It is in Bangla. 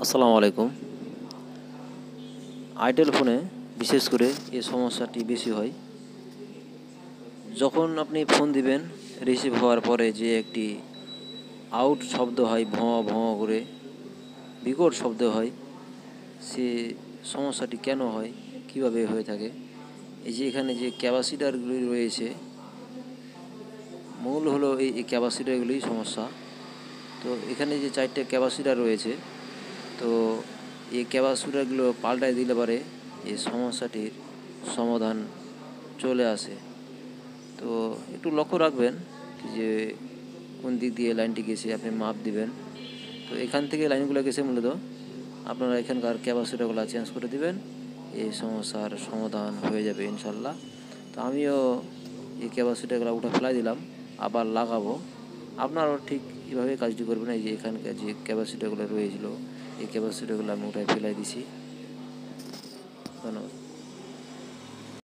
আসসালামু আলাইকুম। আইটেল ফোনে বিশেষ করে এই সমস্যাটি বেশি হয়। যখন আপনি ফোন দিবেন, রিসিভ হওয়ার পরে যে একটি আউট শব্দ হয়, ভঁ ভঁ করে বিকট শব্দ হয়, সে সমস্যাটি কেন হয়, কিভাবে হয়ে থাকে? এই যে এখানে যে ক্যাপাসিটারগুলি রয়েছে, মূল হলো এই ক্যাপাসিটারগুলিই সমস্যা। তো এখানে যে 4টে ক্যাপাসিটার রয়েছে, তো এই ক্যাপাসিটারগুলো পাল্টায় দিলে পারে এই সমস্যাটির সমাধান চলে আসে। তো একটু লক্ষ্য রাখবেন যে কোন দিক দিয়ে লাইনটি গেছে, আপনি মাপ দিবেন। তো এখান থেকে লাইনগুলো গেছে মূলত, আপনারা এখানকার ক্যাপাসিটারগুলো চেঞ্জ করে দিবেন, এই সমস্যার সমাধান হয়ে যাবে ইনশাল্লাহ। তো আমিও এই ক্যাপাসিটারগুলো উঠে ফেলাই দিলাম, আবার লাগাবো। আপনারাও ঠিক এভাবে কাজটি করবেন। এই যে এখানকার যে ক্যাপাসিটারগুলো রয়েছিল, এই ক্যাপাসিটারগুলো আমি উঠে ফেলাই দিছি। ধন্যবাদ।